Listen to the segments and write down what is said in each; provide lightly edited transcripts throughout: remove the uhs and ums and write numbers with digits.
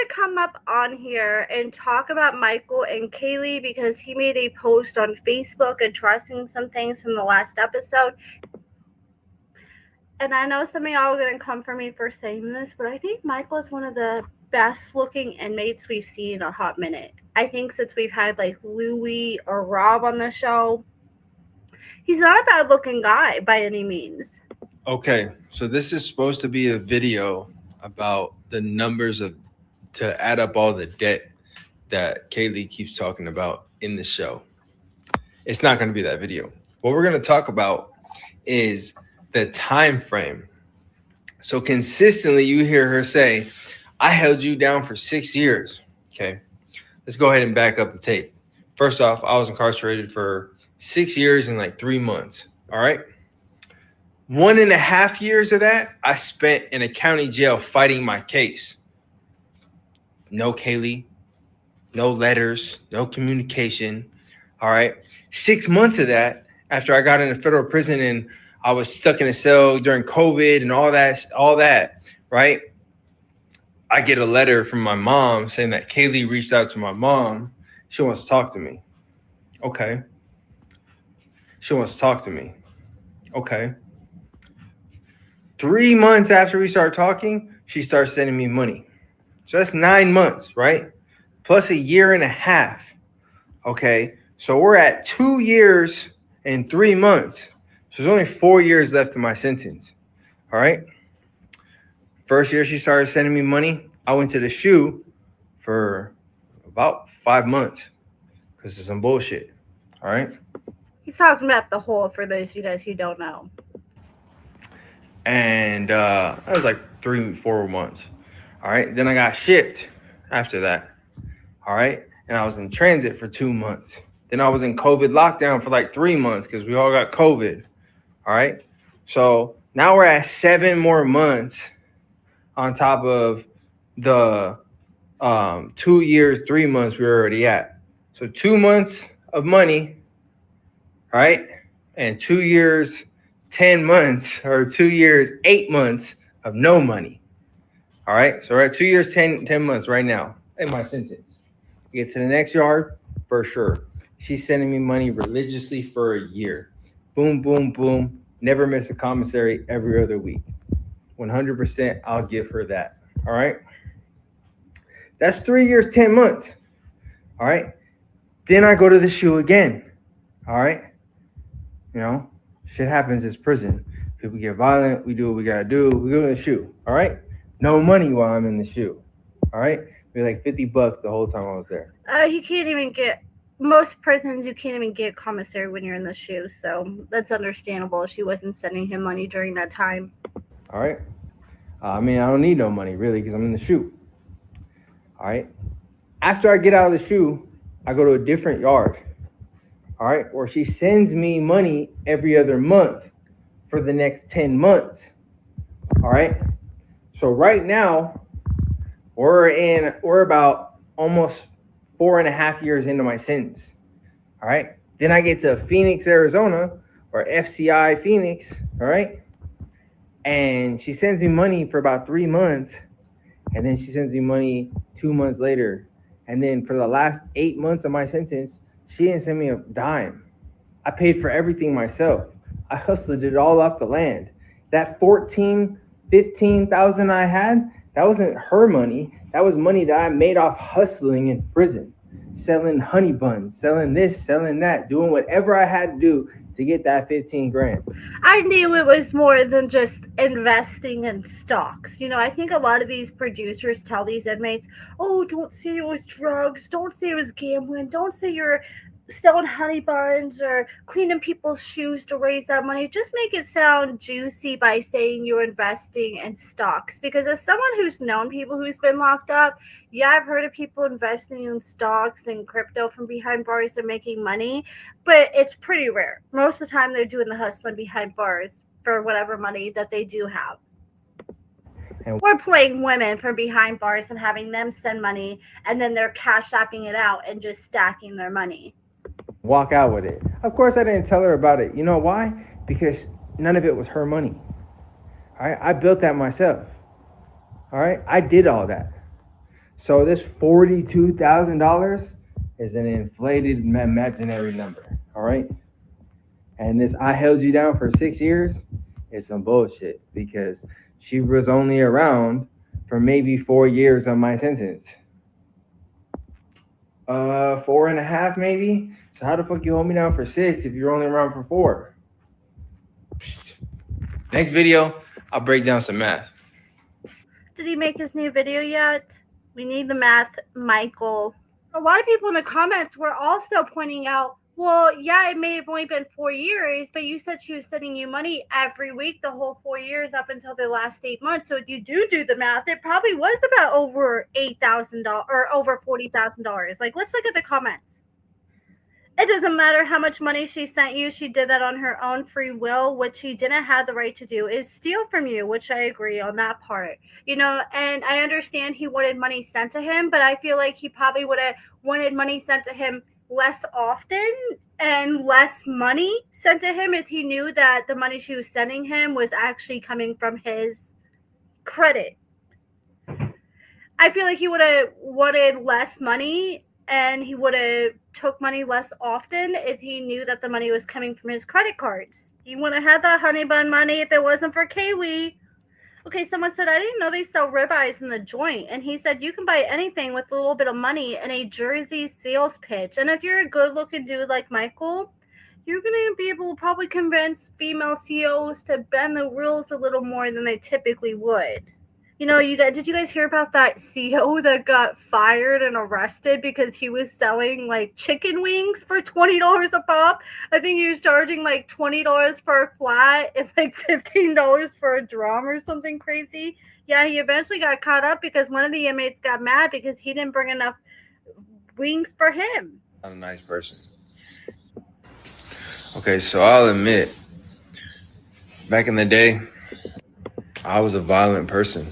to come up on here and talk about Michael and Kayleigh because he made a post on Facebook addressing some things from the last episode. And I know some of y'all are going to come for me for saying this, but I think Michael is one of the best looking inmates we've seen in a hot minute. I think since we've had like Louie or Rob on the show, he's not a bad looking guy by any means. Okay, so this is supposed to be a video about the numbers to add up all the debt that Kayleigh keeps talking about in the show. It's not going to be that video. What we're going to talk about is the time frame. So consistently you hear her say, I held you down for 6 years. Okay, let's go ahead and back up the tape. First off, I was incarcerated for 6 years and like 3 months. All right. 1.5 years of that I spent in a county jail fighting my case. No Kayleigh, no letters, no communication. All right. 6 months of that after I got into federal prison and I was stuck in a cell during COVID and all that, right? I get a letter from my mom saying that Kayleigh reached out to my mom. She wants to talk to me. Okay. She wants to talk to me. Okay. 3 months after we start talking, she starts sending me money. So that's 9 months, right? Plus 1.5 years. Okay. So we're at 2 years and 3 months. So there's only 4 years left of my sentence. All right. First year she started sending me money. I went to the shoe for about 5 months because of some bullshit. All right. He's talking about the hole for those of you guys who don't know. And that was like 3-4 months. All right. Then I got shipped after that. All right. And I was in transit for 2 months. Then I was in COVID lockdown for like 3 months because we all got COVID. All right. So now we're at 7 more months on top of the 2 years, 3 months we're already at. So 2 months of money, right? And 2 years, 10 months, or 2 years, 8 months of no money. All right. So we're at 2 years, 10 months right now in my sentence. Get to the next yard for sure. She's sending me money religiously for a year. Boom, boom, boom. Never miss a commissary every other week. 100%, I'll give her that. All right. That's 3 years, 10 months. All right. Then I go to the shoe again. All right. You know, shit happens. It's prison. People get violent. We do what we got to do. We go to the shoe. All right. No money while I'm in the shoe. All right. We like $50 the whole time I was there. You can't even get, most prisons, you can't even get commissary when you're in the shoe. So that's understandable. She wasn't sending him money during that time. All right. I mean, I don't need no money really because I'm in the shoe. All right. After I get out of the shoe, I go to a different yard. All right. Where she sends me money every other month for the next 10 months. All right. So right now we're about almost 4.5 years into my sentence. All right. Then I get to Phoenix, Arizona, or FCI Phoenix. All right. And she sends me money for about 3 months. And then she sends me money 2 months later. And then for the last 8 months of my sentence, she didn't send me a dime. I paid for everything myself. I hustled it all off the land. That $15,000 I had, that wasn't her money. That was money that I made off hustling in prison, selling honey buns, selling this, selling that, doing whatever I had to do to get that 15 grand. I knew it was more than just investing in stocks. You know, I think a lot of these producers tell these inmates, oh, don't say it was drugs. Don't say it was gambling. Don't say you're selling honey buns or cleaning people's shoes to raise that money. Just make it sound juicy by saying you're investing in stocks. Because as someone who's known people who's been locked up, yeah, I've heard of people investing in stocks and crypto from behind bars and making money, but it's pretty rare. Most of the time they're doing the hustling behind bars for whatever money that they do have. Or playing women from behind bars and having them send money, and then they're cash apping it out and just stacking their money. Walk out with it. Of course, I didn't tell her about it. You know why? Because none of it was her money. All right. I built that myself. All right. I did all that. So this $42,000 is an inflated imaginary number. All right. And this I held you down for 6 years is some bullshit because she was only around for maybe 4 years of my sentence. 4.5 maybe. So how the fuck you hold me down for 6 if you're only around for 4? Next video, I'll break down some math. Did he make his new video yet? We need the math, Michael. A lot of people in the comments were also pointing out, well, yeah, it may have only been 4 years, but you said she was sending you money every week the whole 4 years up until the last 8 months. So if you do the math, it probably was about over $8,000 or over $40,000. Like, let's look at the comments. It doesn't matter how much money she sent you. She did that on her own free will. What she didn't have the right to do is steal from you, which I agree on that part. You know, and I understand he wanted money sent to him, but I feel like he probably would have wanted money sent to him less often and less money sent to him if he knew that the money she was sending him was actually coming from his credit. I feel like he would have wanted less money and he would have took money less often if he knew that the money was coming from his credit cards. He wouldn't have had that honey bun money if it wasn't for Kayleigh. Okay, someone said, I didn't know they sell ribeyes in the joint. And he said, you can buy anything with a little bit of money in a Jersey sales pitch. And if you're a good-looking dude like Michael, you're going to be able to probably convince female CEOs to bend the rules a little more than they typically would. You know, did you guys hear about that CEO that got fired and arrested because he was selling like chicken wings for $20 a pop? I think he was charging like $20 for a flat and like $15 for a drum or something crazy. Yeah, he eventually got caught up because one of the inmates got mad because he didn't bring enough wings for him. I'm a nice person. Okay, so I'll admit, back in the day, I was a violent person.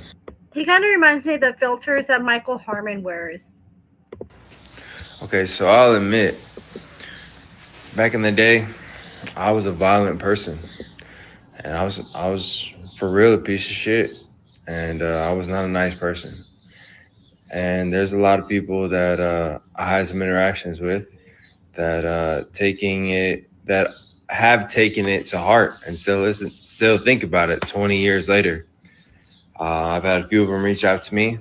He kind of reminds me of the filters that Michael Harmon wears. Okay, so I'll admit, back in the day, I was a violent person. And I was for real a piece of shit. And I was not a nice person. And there's a lot of people that I had some interactions with that have taken it to heart and still think about it 20 years later. I've had a few of them reach out to me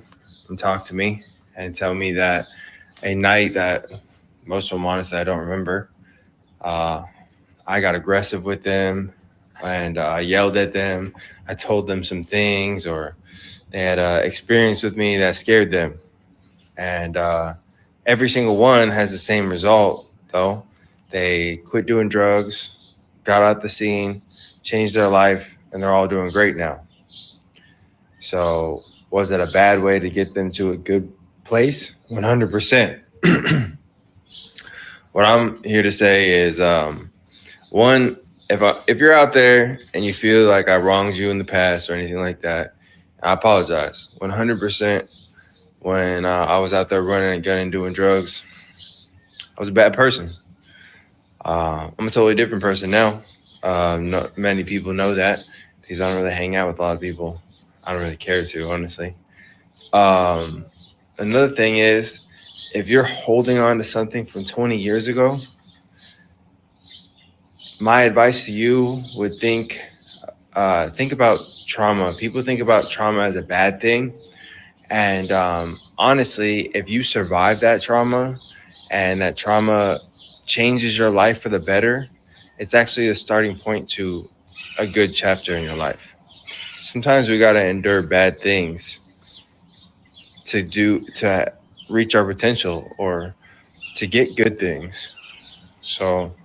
and talk to me and tell me that a night that most of them, honestly, I don't remember, I got aggressive with them and I yelled at them. I told them some things, or they had experience with me that scared them. And every single one has the same result, though. They quit doing drugs, got out the scene, changed their life, and they're all doing great now. So was it a bad way to get them to a good place? 100%. What I'm here to say is, one, if you're out there and you feel like I wronged you in the past or anything like that, I apologize. 100%. When I was out there running and gunning, doing drugs, I was a bad person. I'm a totally different person now. Not many people know that because I don't really hang out with a lot of people. I don't really care to, honestly. Another thing is, if you're holding on to something from 20 years ago, my advice to you would think about trauma. People think about trauma as a bad thing. And honestly, if you survive that trauma and that trauma changes your life for the better, it's actually a starting point to a good chapter in your life. Sometimes we got to endure bad things to reach our potential or to get good things. So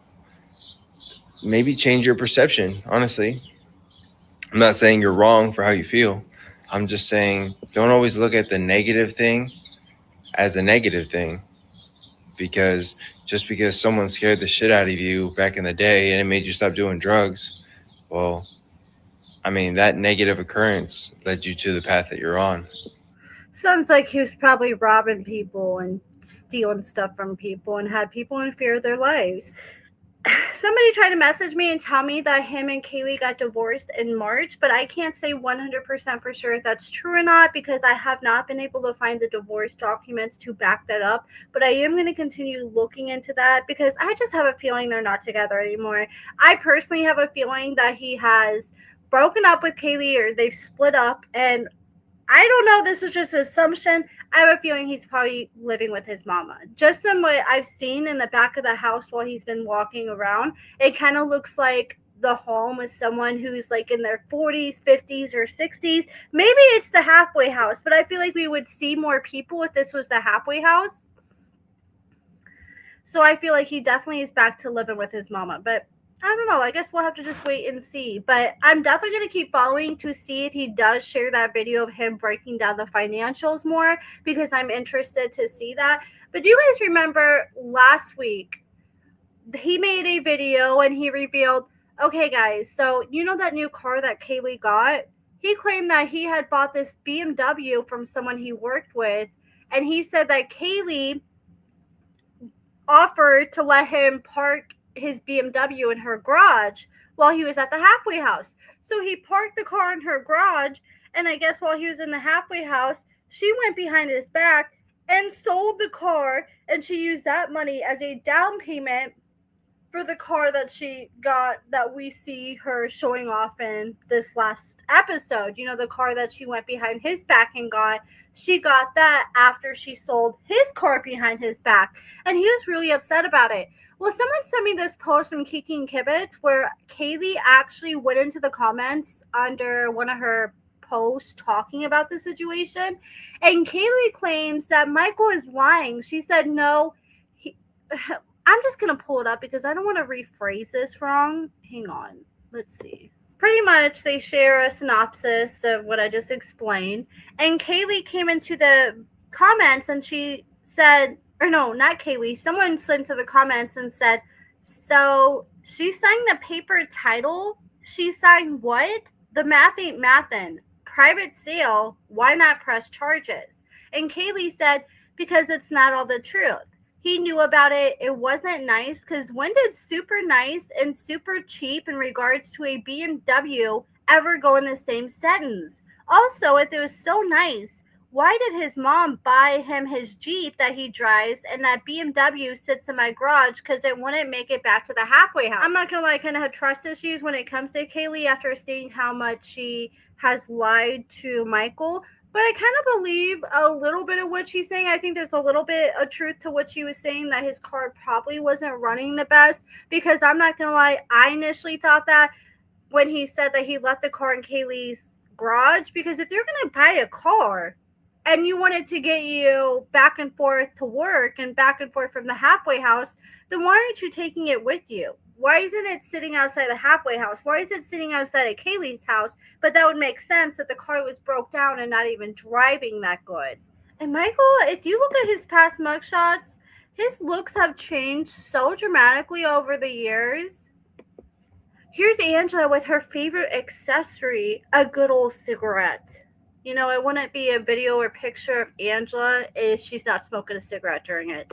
maybe change your perception, honestly. I'm not saying you're wrong for how you feel. I'm just saying don't always look at the negative thing as a negative thing, because just because someone scared the shit out of you back in the day and it made you stop doing drugs, well, I mean, that negative occurrence led you to the path that you're on. Sounds like he was probably robbing people and stealing stuff from people and had people in fear of their lives. somebody tried to message me and tell me that him and Kayleigh got divorced in March, but I can't say 100% for sure if that's true or not because I have not been able to find the divorce documents to back that up. But I am going to continue looking into that because I just have a feeling they're not together anymore. I personally have a feeling that he has broken up with Kayleigh or they've split up, and I don't know, this is just an assumption. I have a feeling he's probably living with his mama. Just from what I've seen in the back of the house while he's been walking around, it kind of looks like the home is someone who's like in their 40s, 50s, or 60s. Maybe it's the halfway house, but I feel like we would see more people if this was the halfway house. So I feel like he definitely is back to living with his mama, but I don't know. I guess we'll have to just wait and see. But I'm definitely going to keep following to see if he does share that video of him breaking down the financials more because I'm interested to see that. But do you guys remember last week he made a video and he revealed, okay, guys, so you know that new car that Kayleigh got? He claimed that he had bought this BMW from someone he worked with. And he said that Kayleigh offered to let him park his BMW in her garage while he was at the halfway house. So he parked the car in her garage, and I guess while he was in the halfway house, she went behind his back and sold the car, and she used that money as a down payment for the car that she got that we see her showing off in this last episode. You know, the car that she went behind his back and got. She got that after she sold his car behind his back, and he was really upset about it. Well, someone sent me this post from Kiki and Kibitz where Kayleigh actually went into the comments under one of her posts talking about the situation. And Kayleigh claims that Michael is lying. She said, no, I'm just going to pull it up because I don't want to rephrase this wrong. Hang on. Let's see. Pretty much they share a synopsis of what I just explained. And Kayleigh came into the comments and she said, or no, not Kayleigh. Someone sent to the comments and said, so she signed the paper title. She signed what? The math ain't mathin'. Private sale. Why not press charges? And Kayleigh said, because it's not all the truth. He knew about it. It wasn't nice because when did super nice and super cheap in regards to a BMW ever go in the same sentence? Also, if it was so nice, why did his mom buy him his Jeep that he drives and that BMW sits in my garage because it wouldn't make it back to the halfway house? I'm not going to lie, I kind of have trust issues when it comes to Kayleigh after seeing how much she has lied to Michael. But I kind of believe a little bit of what she's saying. I think there's a little bit of truth to what she was saying, that his car probably wasn't running the best. Because I'm not going to lie, I initially thought that when he said that he left the car in Kayleigh's garage. Because if you're going to buy a car and you want it to get you back and forth to work and back and forth from the halfway house, then why aren't you taking it with you? Why isn't it sitting outside the halfway house? Why is it sitting outside of Kayleigh's house? But that would make sense if the car was broke down and not even driving that good. And Michael, if you look at his past mugshots, his looks have changed so dramatically over the years. Here's Angela with her favorite accessory, a good old cigarette. You know, it wouldn't be a video or picture of Angela if she's not smoking a cigarette during it.